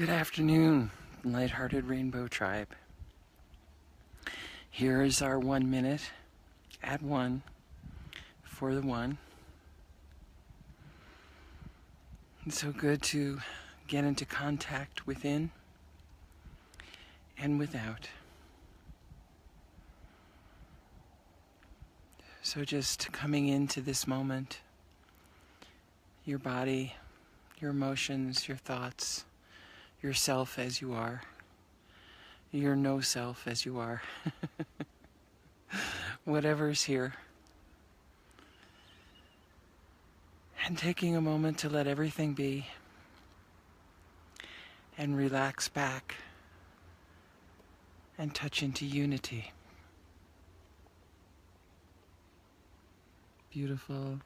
Good afternoon, LightHearted Rainbow Tribe. Here is our 1 minute at 1 for the one. It's so good to get into contact within and without. So just coming into this moment, your body, your emotions, your thoughts, yourself as you are, your no self as you are, whatever's here. And taking a moment to let everything be and relax back and touch into unity. Beautiful,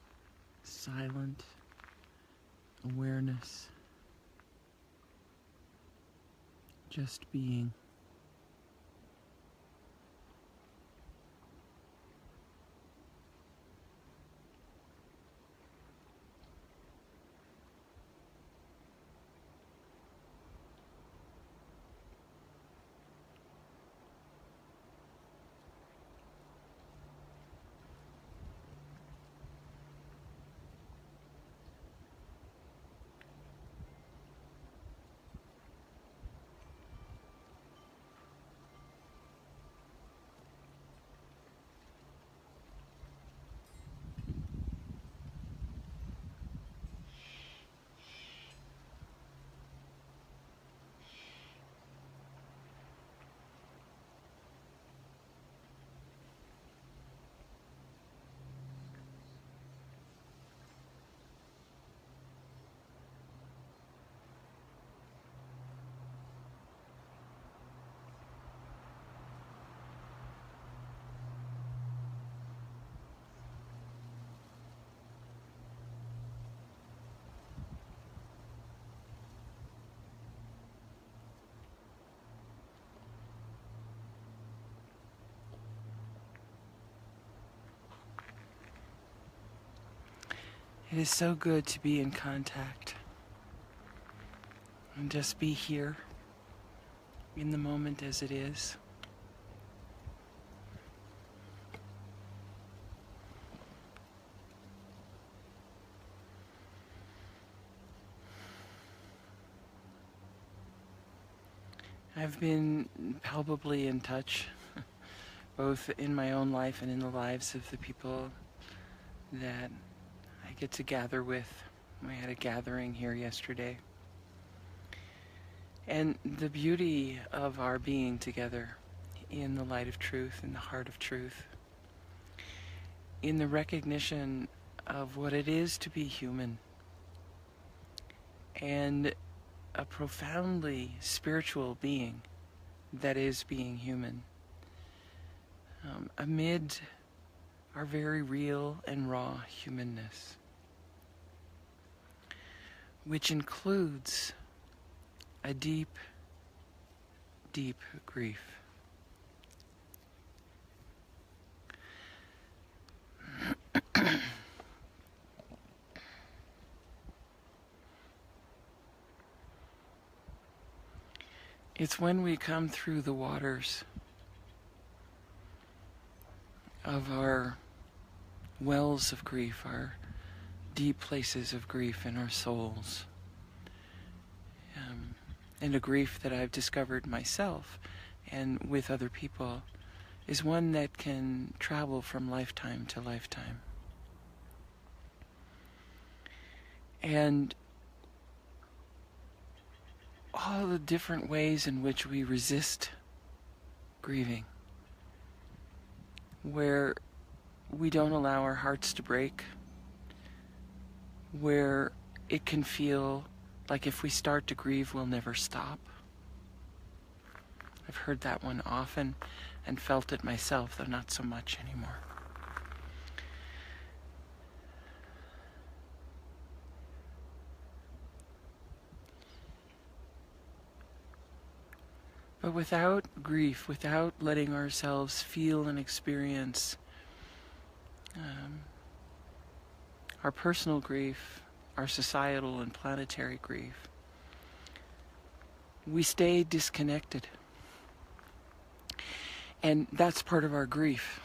silent awareness. Just being. It is so good to be in contact and just be here in the moment as it is. I've been palpably in touch, both in my own life and in the lives of the people that I get to gather with. We had a gathering here yesterday. And the beauty of our being together in the light of truth, in the heart of truth, in the recognition of what it is to be human, and a profoundly spiritual being that is being human, amid our very real and raw humanness, which includes a deep, deep grief. It's when we come through the waters of our wells of grief, our deep places of grief in our souls, and a grief that I've discovered myself and with other people is one that can travel from lifetime to lifetime. And all the different ways in which we resist grieving, where we don't allow our hearts to break, where it can feel like if we start to grieve, we'll never stop. I've heard that one often and felt it myself, though not so much anymore. But without grief, without letting ourselves feel and experience our personal grief, our societal and planetary grief, we stay disconnected. And that's part of our grief.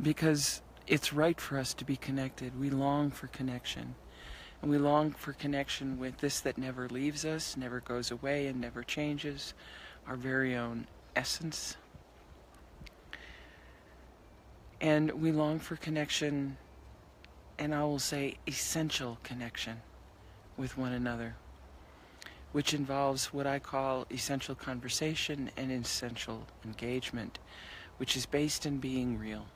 Because it's right for us to be connected. We long for connection. And we long for connection with this that never leaves us, never goes away, and never changes, our very own essence. And we long for connection, and I will say essential connection with one another, which involves what I call essential conversation and essential engagement, which is based in being real.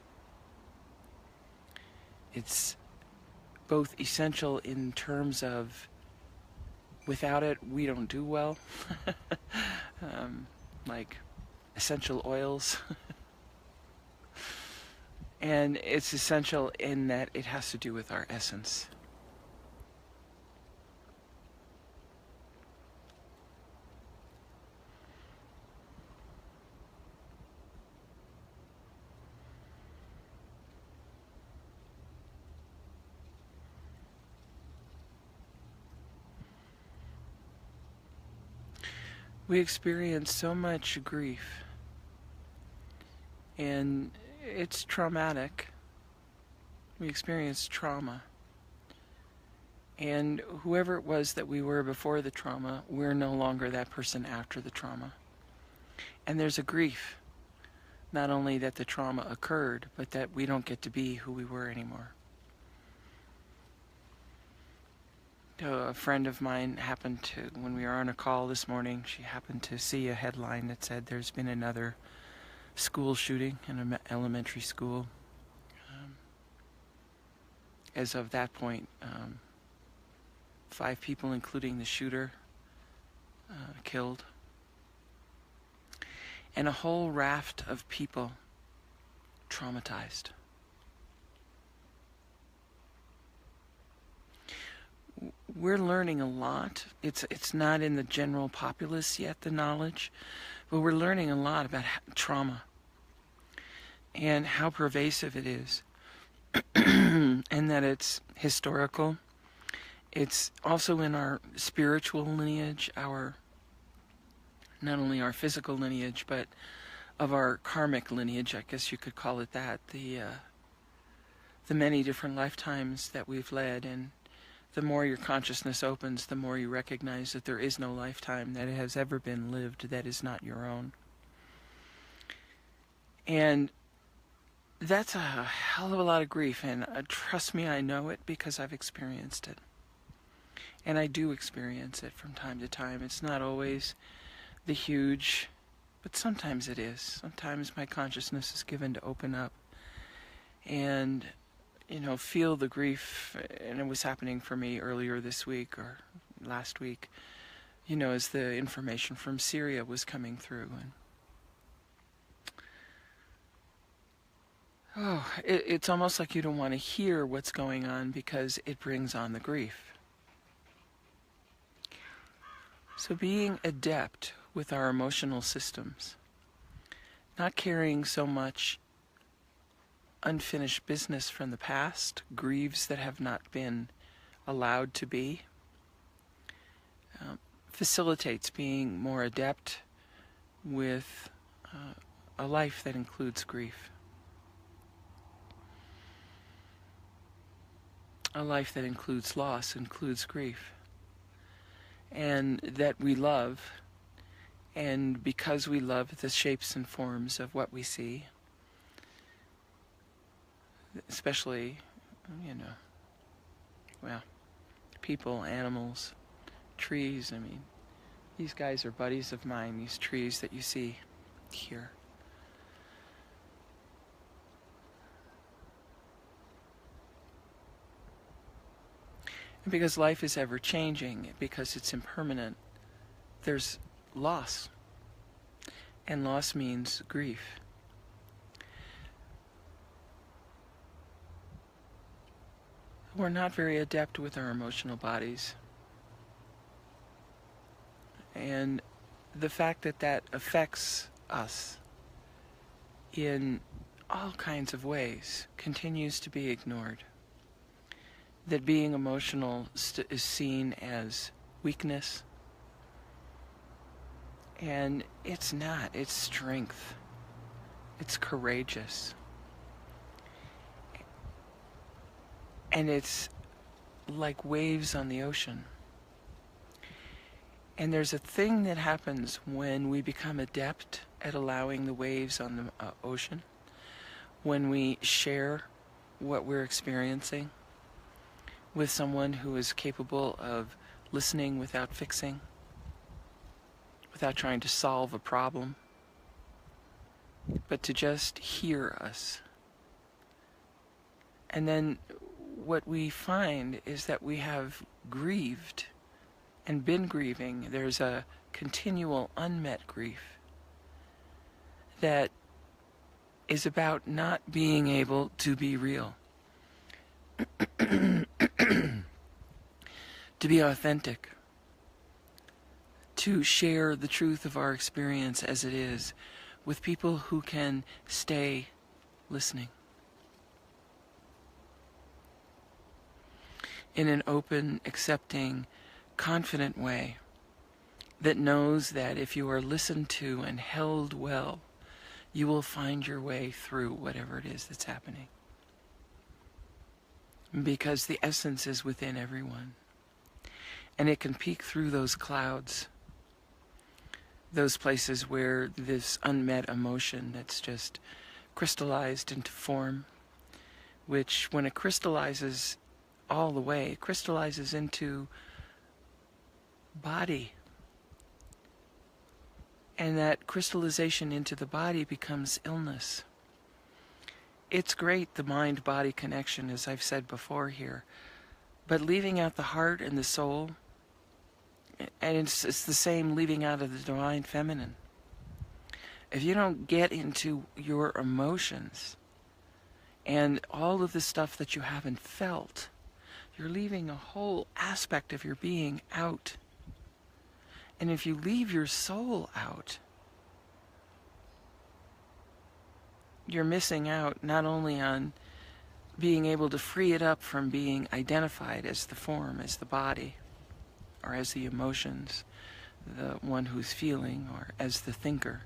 It's both essential in terms of without it we don't do well, like essential oils. And it's essential in that it has to do with our essence. We experience so much grief, and it's traumatic. We experience trauma. And whoever it was that we were before the trauma, we're no longer that person after the trauma. And there's a grief, not only that the trauma occurred, but that we don't get to be who we were anymore. A friend of mine happened to, when we were on a call this morning, she happened to see a headline that said there's been another school shooting in an elementary school. As of that point, 5 people, including the shooter, killed. And a whole raft of people traumatized. We're learning a lot. It's not in the general populace yet, the knowledge, but we're learning a lot about trauma and how pervasive it is, and that it's historical. It's also in our spiritual lineage, not only our physical lineage, but of our karmic lineage, I guess you could call it that, the many different lifetimes that we've led. And the more your consciousness opens, the more you recognize that there is no lifetime that has ever been lived that is not your own. And that's a hell of a lot of grief, and trust me, I know it because I've experienced it. And I do experience it from time to time. It's not always the huge, but sometimes it is. Sometimes my consciousness is given to open up and feel the grief. And it was happening for me earlier this week or last week, as the information from Syria was coming through. And it's almost like you don't want to hear what's going on because it brings on the grief. So being adept with our emotional systems, not carrying so much unfinished business from the past, grieves that have not been allowed to be, facilitates being more adept with a life that includes grief. A life that includes loss, includes grief. And that we love, and because we love the shapes and forms of what we see, especially, people, animals, trees. I mean, these guys are buddies of mine, these trees that you see here. And because life is ever changing, because it's impermanent, there's loss. And loss means grief. We're not very adept with our emotional bodies. And the fact that that affects us in all kinds of ways continues to be ignored. That being emotional is seen as weakness, And it's not. It's strength. It's courageous. And it's like waves on the ocean. And there's a thing that happens when we become adept at allowing the waves on the ocean, when we share what we're experiencing with someone who is capable of listening without fixing, without trying to solve a problem, but to just hear us. And then what we find is that we have grieved and been grieving. There's a continual unmet grief that is about not being able to be real, to be authentic, to share the truth of our experience as it is with people who can stay listening in an open, accepting, confident way that knows that if you are listened to and held well, you will find your way through whatever it is that's happening. Because the essence is within everyone. And it can peek through those clouds, those places where this unmet emotion that's just crystallized into form, which when it crystallizes all the way, it crystallizes into body. And that crystallization into the body becomes illness. It's great, the mind-body connection, as I've said before here, but leaving out the heart and the soul, and it's the same leaving out of the divine feminine. If you don't get into your emotions and all of the stuff that you haven't felt, you're leaving a whole aspect of your being out. And if you leave your soul out, you're missing out not only on being able to free it up from being identified as the form, as the body, or as the emotions, the one who's feeling, or as the thinker,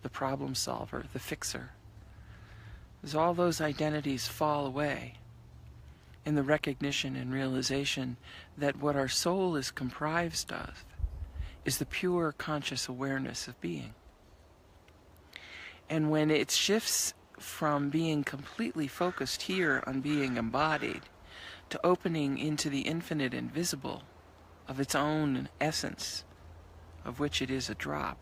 the problem solver, the fixer. As all those identities fall away in the recognition and realization that what our soul is comprised of is the pure conscious awareness of being. And when it shifts from being completely focused here on being embodied to opening into the infinite invisible of its own essence, of which it is a drop,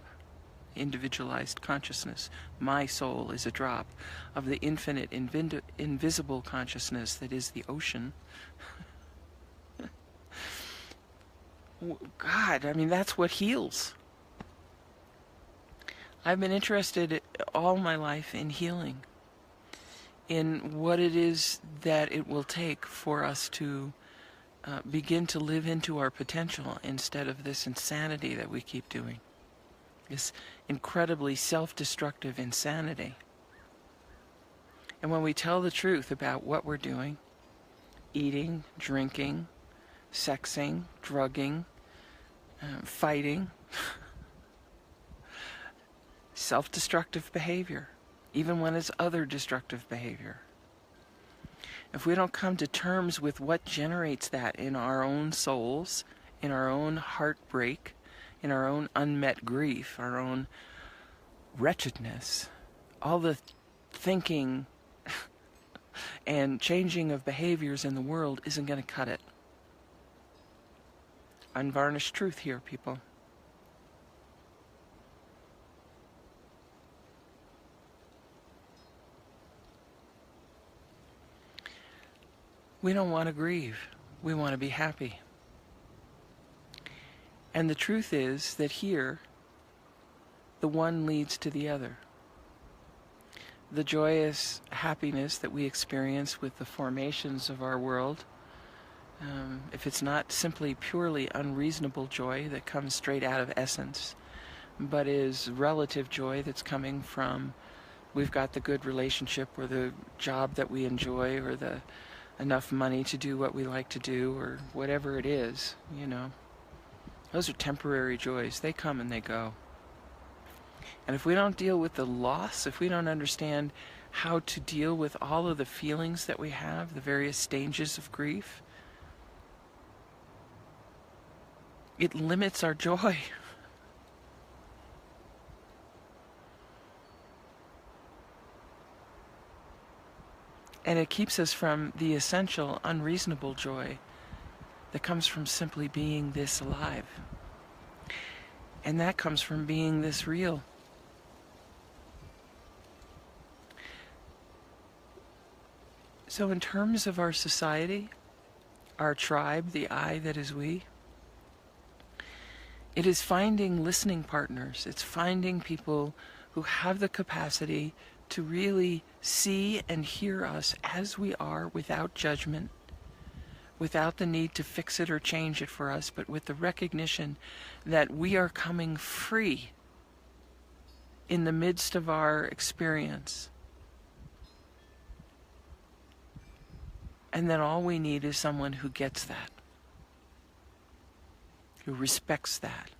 individualized consciousness, my soul is a drop of the infinite invisible consciousness that is the ocean. God, I mean, that's what heals. I've been interested all my life in healing, in what it is that it will take for us to begin to live into our potential instead of this insanity that we keep doing, this incredibly self-destructive insanity. And when we tell the truth about what we're doing, eating, drinking, sexing, drugging, fighting, self-destructive behavior, even when it's other destructive behavior. If we don't come to terms with what generates that in our own souls, in our own heartbreak, in our own unmet grief, our own wretchedness, all the thinking and changing of behaviors in the world isn't going to cut it. Unvarnished truth here, people. We don't want to grieve. We want to be happy. And the truth is that here, the one leads to the other. The joyous happiness that we experience with the formations of our world, if it's not simply purely unreasonable joy that comes straight out of essence, but is relative joy that's coming from we've got the good relationship or the job that we enjoy or the enough money to do what we like to do or whatever it is, you know. Those are temporary joys. They come and they go. And if we don't deal with the loss, if we don't understand how to deal with all of the feelings that we have, the various stages of grief, it limits our joy. And it keeps us from the essential, unreasonable joy that comes from simply being this alive. And that comes from being this real. So in terms of our society, our tribe, the I that is we, it is finding listening partners. It's finding people who have the capacity to really see and hear us as we are, without judgment, without the need to fix it or change it for us, but with the recognition that we are coming free in the midst of our experience. And then all we need is someone who gets that, who respects that,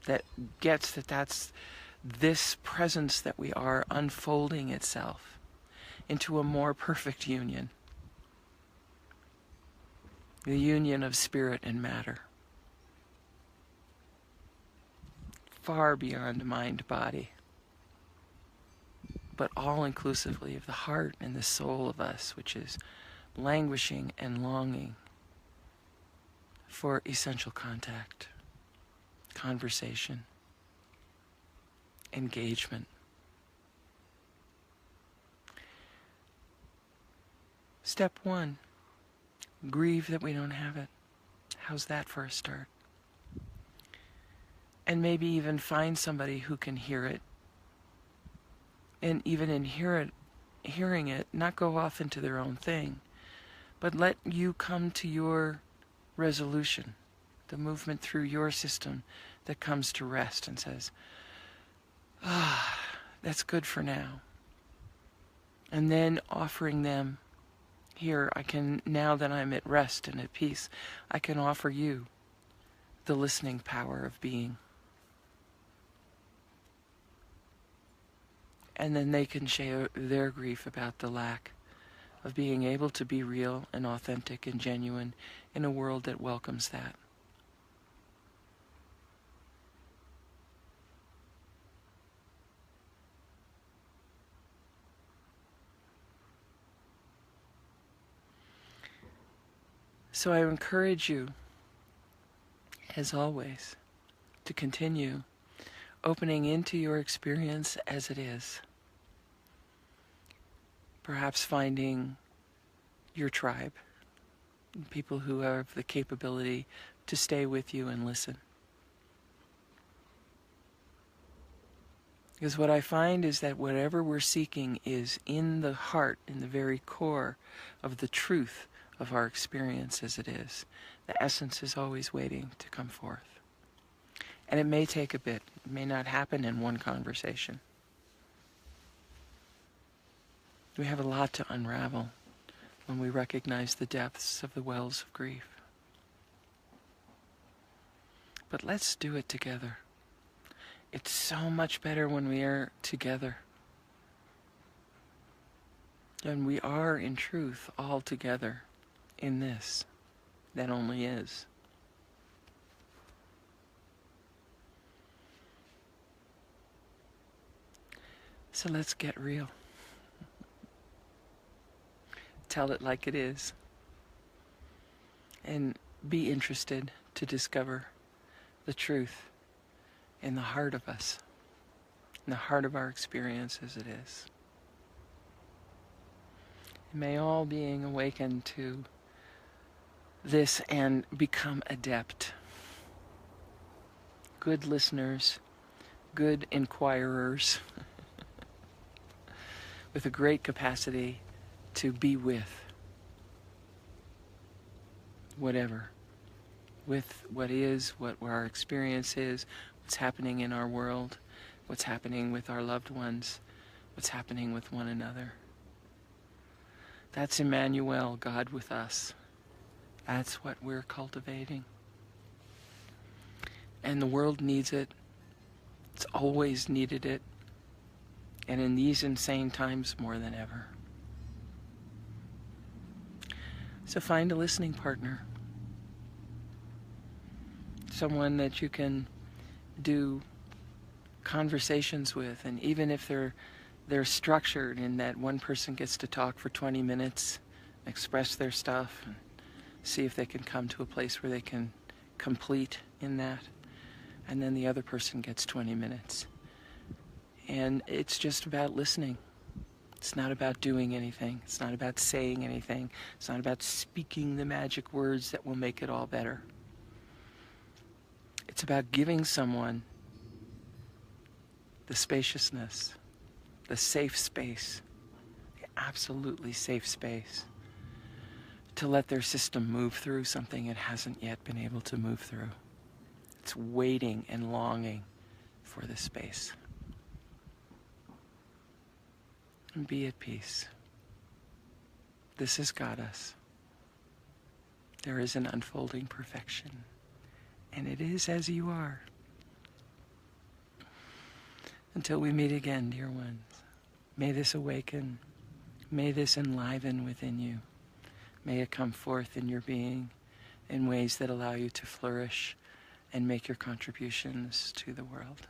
that gets that that's this presence that we are unfolding itself into a more perfect union. The union of spirit and matter. Far beyond mind, body, but all inclusively of the heart and the soul of us, which is languishing and longing for essential contact, conversation, engagement. Step one, grieve that we don't have it. How's that for a start? And maybe even find somebody who can hear it. And even in hearing it, not go off into their own thing, but let you come to your resolution, the movement through your system that comes to rest and says, that's good for now. And then offering them, here, I can, now that I'm at rest and at peace, I can offer you the listening power of being. And then they can share their grief about the lack of being able to be real and authentic and genuine in a world that welcomes that. So I encourage you, as always, to continue opening into your experience as it is. Perhaps finding your tribe, people who have the capability to stay with you and listen. Because what I find is that whatever we're seeking is in the heart, in the very core of the truth of our experience as it is. The essence is always waiting to come forth. And it may take a bit. It may not happen in one conversation. We have a lot to unravel when we recognize the depths of the wells of grief. But let's do it together. It's so much better when we are together. And we are, in truth, all together in this that only is. So let's get real. Tell it like it is. And be interested to discover the truth in the heart of us, in the heart of our experience as it is. And may all being awakened to this and become adept. Good listeners, good inquirers, with a great capacity to be with whatever, with what is, what our experience is, what's happening in our world, what's happening with our loved ones, what's happening with one another. That's Emmanuel, God with us. That's what we're cultivating. And the world needs it It's always needed it, and in these insane times more than ever. So find a listening partner. Someone that you can do conversations with, and even if they're structured in that one person gets to talk for 20 minutes, express their stuff, and see if they can come to a place where they can complete in that, and then the other person gets 20 minutes. And it's just about listening. It's not about doing anything. It's not about saying anything. It's not about speaking the magic words that will make it all better. It's about giving someone the spaciousness, the safe space, the absolutely safe space to let their system move through something it hasn't yet been able to move through. It's waiting and longing for this space. And be at peace. This has got us. There is an unfolding perfection, and it is as you are. Until we meet again, dear ones, may this awaken, may this enliven within you, may it come forth in your being in ways that allow you to flourish and make your contributions to the world.